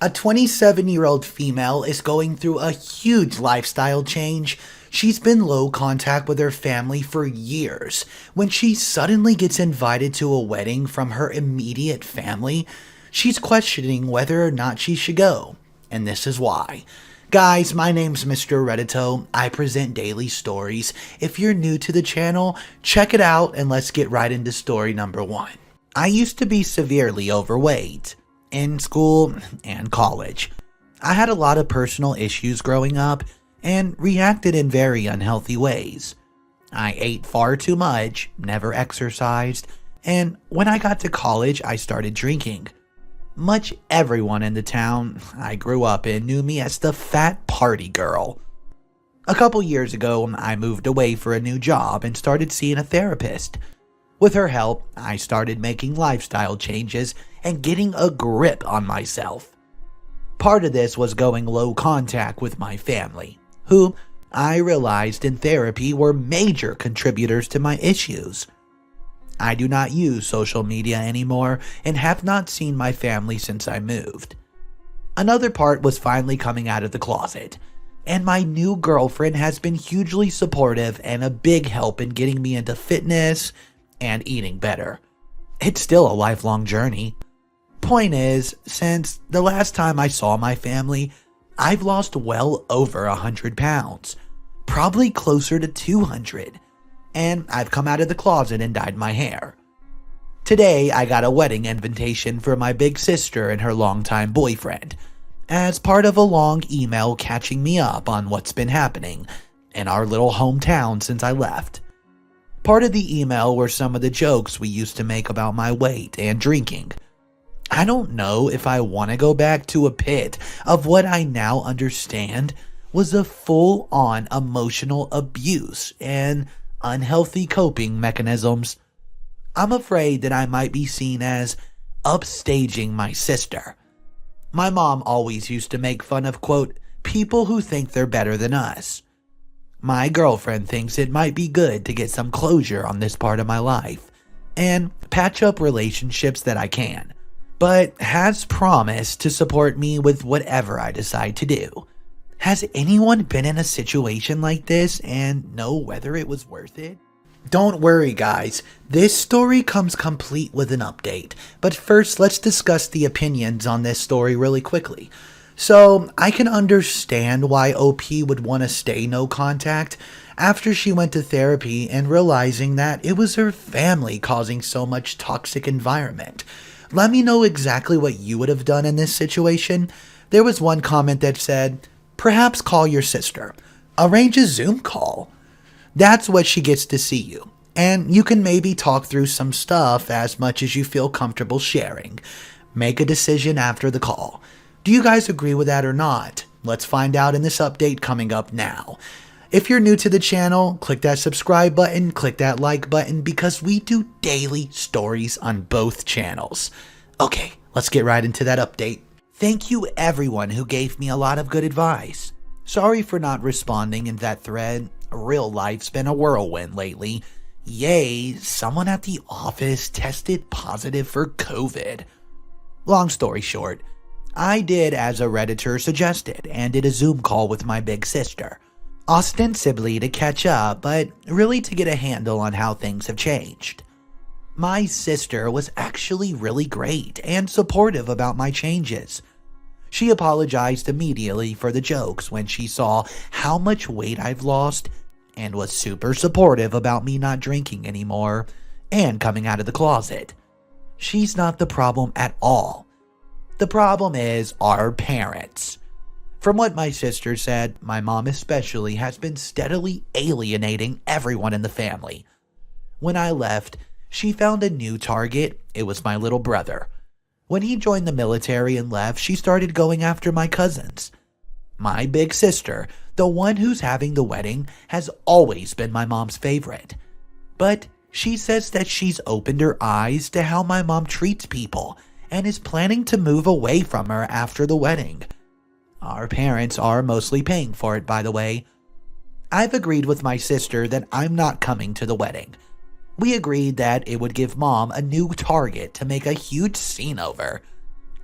A 27-year-old female is going through a huge lifestyle change. She's been low contact with her family for years. When she suddenly gets invited to a wedding from her immediate family, she's questioning whether or not she should go. And this is why. Guys, my name's Mr. Reddito. I present daily stories. If you're new to the channel, check it out and let's get right into story number 1. I used to be severely overweight in school and college. I had a lot of personal issues growing up and reacted in very unhealthy ways. I ate far too much, never exercised, and when I got to college, I started drinking. Much everyone in the town I grew up in knew me as the fat party girl. A couple years ago, I moved away for a new job and started seeing a therapist. With her help, I started making lifestyle changes and getting a grip on myself. Part of this was going low contact with my family, who I realized in therapy were major contributors to my issues. I do not use social media anymore and have not seen my family since I moved. Another part was finally coming out of the closet, and my new girlfriend has been hugely supportive and a big help in getting me into fitness and eating better. It's still a lifelong journey. Point is, since the last time I saw my family, I've lost well over 100 pounds, probably closer to 200, and I've come out of the closet and dyed my hair. Today, I got a wedding invitation for my big sister and her longtime boyfriend, as part of a long email catching me up on what's been happening in our little hometown since I left. Part of the email were some of the jokes we used to make about my weight and drinking. I don't know if I want to go back to a pit of what I now understand was a full-on emotional abuse and unhealthy coping mechanisms. I'm afraid that I might be seen as upstaging my sister. My mom always used to make fun of, quote, people who think they're better than us. My girlfriend thinks it might be good to get some closure on this part of my life and patch up relationships that I can, but has promised to support me with whatever I decide to do. Has anyone been in a situation like this and know whether it was worth it? Don't worry guys, this story comes complete with an update, but first let's discuss the opinions on this story really quickly. So, I can understand why OP would want to stay no contact after she went to therapy and realizing that it was her family causing so much toxic environment. Let me know exactly what you would have done in this situation. There was one comment that said, perhaps call your sister. Arrange a Zoom call. That's what she gets to see you. And you can maybe talk through some stuff as much as you feel comfortable sharing. Make a decision after the call. Do you guys agree with that or not? Let's find out in this update coming up now. If you're new to the channel, click that subscribe button, click that like button because we do daily stories on both channels. Okay, let's get right into that update. Thank you everyone who gave me a lot of good advice. Sorry for not responding in that thread. Real life's been a whirlwind lately. Yay, someone at the office tested positive for COVID. Long story short, I did as a Redditor suggested and did a Zoom call with my big sister. Ostensibly to catch up, but really to get a handle on how things have changed. My sister was actually really great and supportive about my changes. She apologized immediately for the jokes when she saw how much weight I've lost and was super supportive about me not drinking anymore and coming out of the closet. She's not the problem at all. The problem is our parents. From what my sister said, my mom especially has been steadily alienating everyone in the family. When I left, she found a new target. It was my little brother. When he joined the military and left, she started going after my cousins. My big sister, the one who's having the wedding, has always been my mom's favorite. But she says that she's opened her eyes to how my mom treats people and is planning to move away from her after the wedding. Our parents are mostly paying for it, by the way. I've agreed with my sister that I'm not coming to the wedding. We agreed that it would give Mom a new target to make a huge scene over.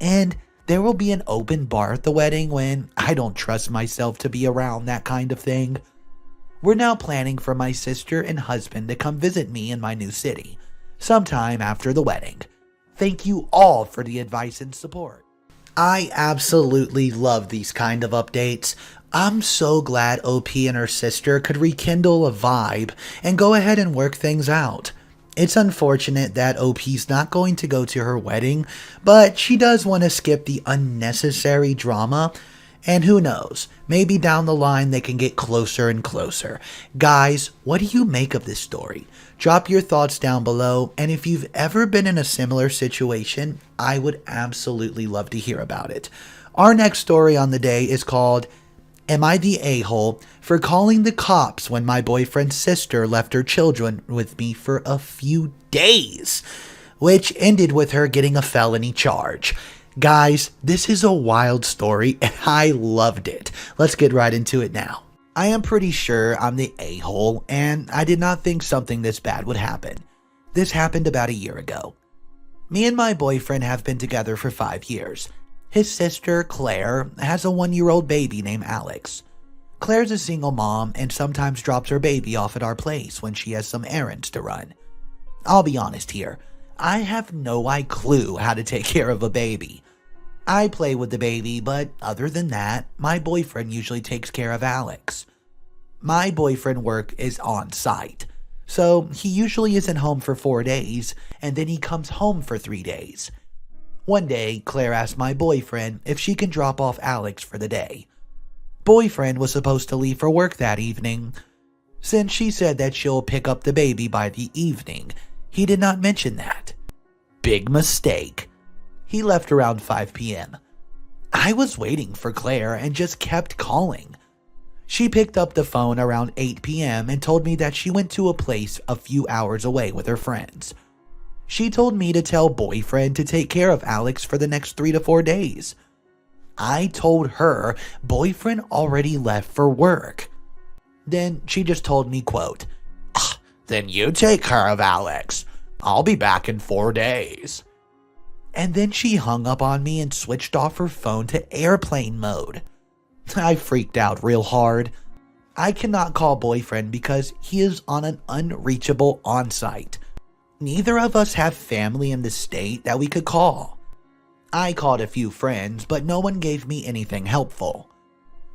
And There will be an open bar at the wedding when I don't trust myself to be around that kind of thing. We're now planning for my sister and husband to come visit me in my new city, sometime after the wedding. Thank you all for the advice and support. I absolutely love these kind of updates. I'm so glad OP and her sister could rekindle a vibe and go ahead and work things out. It's unfortunate that OP's not going to go to her wedding, but she does want to skip the unnecessary drama. And who knows, maybe down the line they can get closer and closer. Guys, what do you make of this story? Drop your thoughts down below, and if you've ever been in a similar situation, I would absolutely love to hear about it. Our next story on the day is called, Am I the A-hole for calling the cops when my boyfriend's sister left her children with me for a few days? Which ended with her getting a felony charge. Guys, this is a wild story and I loved it. Let's get right into it now. I am pretty sure I'm the a-hole and I did not think something this bad would happen. This happened about a year ago. Me and my boyfriend have been together for 5 years. His sister, Claire, has a 1-year-old baby named Alex. Claire's a single mom and sometimes drops her baby off at our place when she has some errands to run. I'll be honest here. I have no clue how to take care of a baby. I play with the baby, but other than that, my boyfriend usually takes care of Alex. My boyfriend work is on site, so he usually isn't home for 4 days, and then he comes home for 3 days. One day, Claire asked my boyfriend if she can drop off Alex for the day. Boyfriend was supposed to leave for work that evening. Since she said that she'll pick up the baby by the evening, he did not mention that. Big mistake. He left around 5 p.m. I was waiting for Claire and just kept calling. She picked up the phone around 8 p.m. and told me that she went to a place a few hours away with her friends. She told me to tell boyfriend to take care of Alex for the next 3 to 4 days. I told her boyfriend already left for work. Then she just told me, quote, "Then you take care of Alex. I'll be back in 4 days." And then she hung up on me and switched off her phone to airplane mode. I freaked out real hard. I cannot call boyfriend because he is on an unreachable on-site. Neither of us have family in the state that we could call. I called a few friends, but no one gave me anything helpful.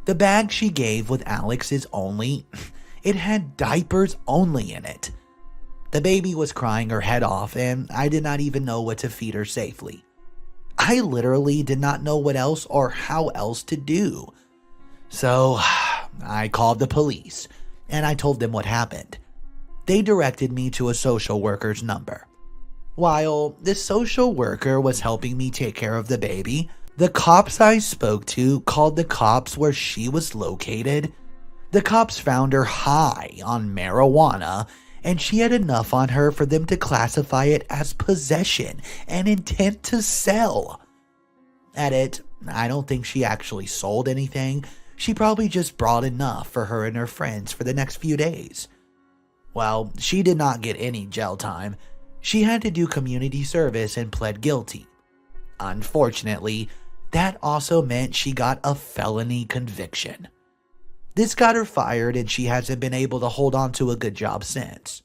The bag she gave with Alex it had diapers only in it. The baby was crying her head off and I did not even know what to feed her safely. I literally did not know what else or how else to do. So I called the police and I told them what happened. They directed me to a social worker's number. While this social worker was helping me take care of the baby, the cops I spoke to called the cops where she was located. The cops found her high on marijuana, and she had enough on her for them to classify it as possession and intent to sell. At it, I don't think she actually sold anything. She probably just brought enough for her and her friends for the next few days. Well, she did not get any jail time. She had to do community service and pled guilty. Unfortunately, that also meant she got a felony conviction. This got her fired and she hasn't been able to hold on to a good job since.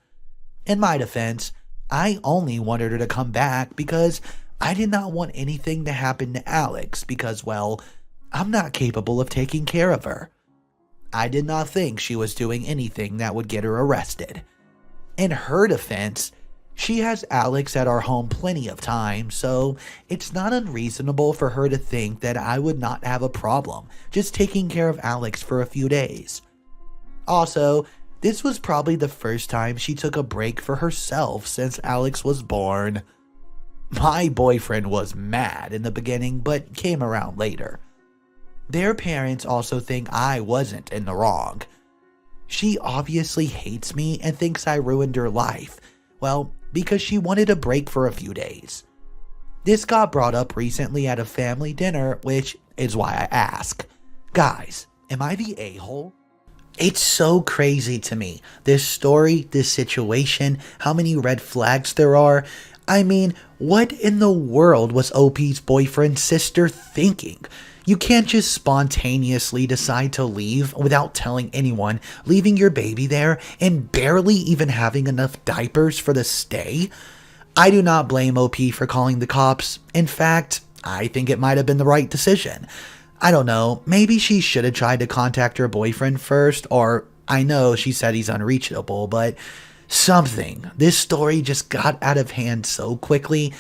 In my defense, I only wanted her to come back because I did not want anything to happen to Alex because, well, I'm not capable of taking care of her. I did not think she was doing anything that would get her arrested. In her defense, she has Alex at our home plenty of times, so it's not unreasonable for her to think that I would not have a problem just taking care of Alex for a few days. Also, this was probably the first time she took a break for herself since Alex was born. My boyfriend was mad in the beginning, but came around later. Their parents also think I wasn't in the wrong. She obviously hates me and thinks I ruined her life. Well, because she wanted a break for a few days. This got brought up recently at a family dinner, which is why I ask. Guys, am I the a-hole? It's so crazy to me. This story, this situation, how many red flags there are. I mean, what in the world was OP's boyfriend's sister thinking? You can't just spontaneously decide to leave without telling anyone, leaving your baby there and barely even having enough diapers for the stay. I do not blame OP for calling the cops. In fact, I think it might have been the right decision. I don't know, maybe she should have tried to contact her boyfriend first, or I know she said he's unreachable, but something. This story just got out of hand so quickly,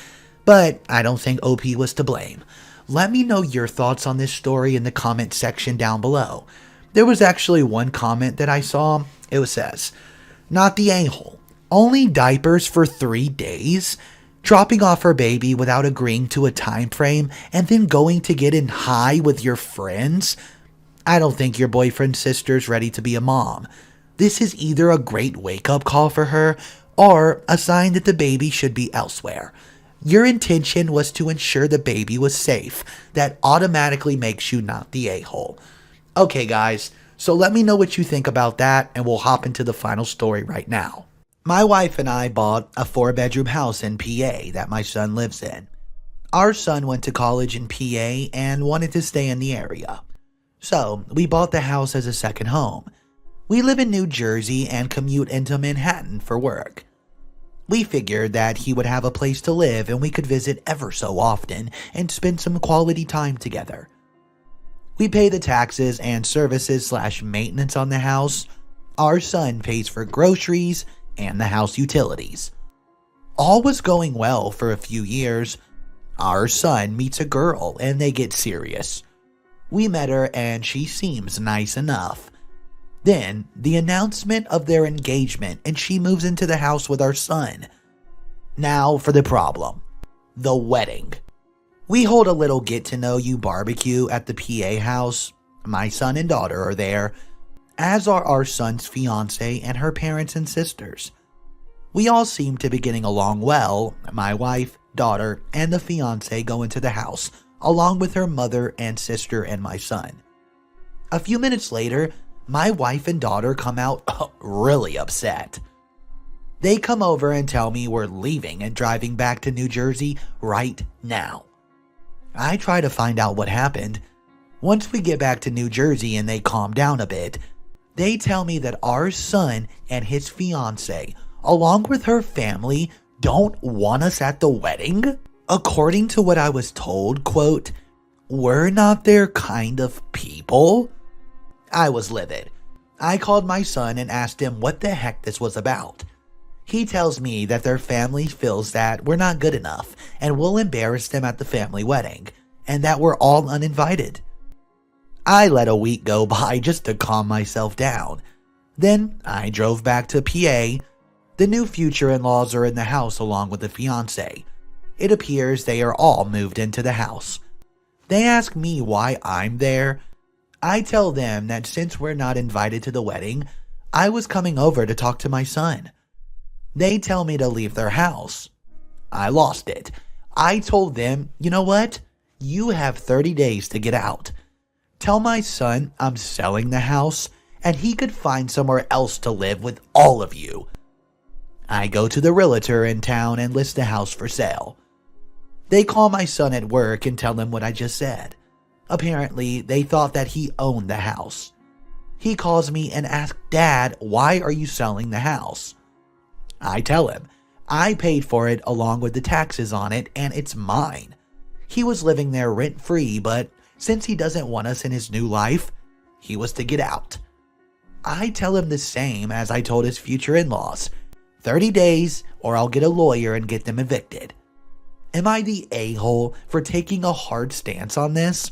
but I don't think OP was to blame. Let me know your thoughts on this story in the comment section down below. There was actually one comment that I saw. It says, "Not the a-hole. Only diapers for 3 days? Dropping off her baby without agreeing to a time frame and then going to get in high with your friends? I don't think your boyfriend's sister's ready to be a mom. This is either a great wake-up call for her or a sign that the baby should be elsewhere. Your intention was to ensure the baby was safe. That automatically makes you not the a-hole." Okay guys, so let me know what you think about that and we'll hop into the final story right now. My wife and I bought a 4-bedroom house in PA that my son lives in. Our son went to college in PA and wanted to stay in the area. So we bought the house as a second home. We live in New Jersey and commute into Manhattan for work. We figured that he would have a place to live and we could visit ever so often and spend some quality time together. We pay the taxes and services/maintenance on the house. Our son pays for groceries and the house utilities. All was going well for a few years. Our son meets a girl and they get serious. We met her and she seems nice enough. Then, the announcement of their engagement and she moves into the house with our son. Now for the problem. The wedding. We hold a little get-to-know-you barbecue at the PA house. My son and daughter are there, as are our son's fiancé and her parents and sisters. We all seem to be getting along well. My wife, daughter, and the fiancé go into the house, along with her mother and sister and my son. A few minutes later, my wife and daughter come out really upset. They come over and tell me we're leaving and driving back to New Jersey right now. I try to find out what happened. Once we get back to New Jersey and they calm down a bit, they tell me that our son and his fiancé, along with her family, don't want us at the wedding. According to what I was told, quote, "We're not their kind of people." I was livid. I called my son and asked him what the heck this was about. He tells me that their family feels that we're not good enough and will embarrass them at the family wedding, and that we're all uninvited. I let a week go by just to calm myself down. Then I drove back to PA. The new future in-laws are in the house along with the fiancé. It appears they are all moved into the house. They ask me why I'm there. I tell them that since we're not invited to the wedding, I was coming over to talk to my son. They tell me to leave their house. I lost it. I told them, you know what? You have 30 days to get out. Tell my son I'm selling the house and he could find somewhere else to live with all of you. I go to the realtor in town and list the house for sale. They call my son at work and tell him what I just said. Apparently, they thought that he owned the house. He calls me and asks, "Dad, why are you selling the house?" I tell him, I paid for it along with the taxes on it and it's mine. He was living there rent-free, but since he doesn't want us in his new life, he was to get out. I tell him the same as I told his future in-laws. 30 days or I'll get a lawyer and get them evicted. Am I the a-hole for taking a hard stance on this?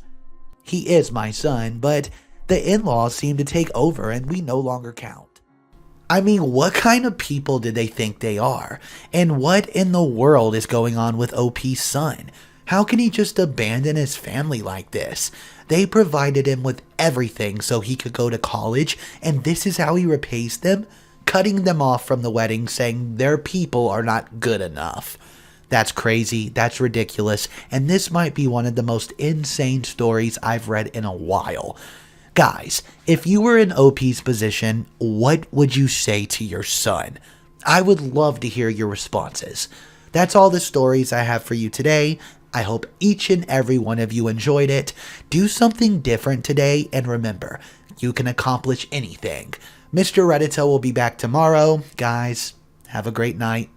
He is my son, but the in-laws seem to take over and we no longer count. I mean, what kind of people did they think they are? And what in the world is going on with OP's son? How can he just abandon his family like this? They provided him with everything so he could go to college, and this is how he repays them? Cutting them off from the wedding, saying their people are not good enough. That's crazy, that's ridiculous, and this might be one of the most insane stories I've read in a while. Guys, if you were in OP's position, what would you say to your son? I would love to hear your responses. That's all the stories I have for you today. I hope each and every one of you enjoyed it. Do something different today, and remember, you can accomplish anything. Mr. Reddito will be back tomorrow. Guys, have a great night.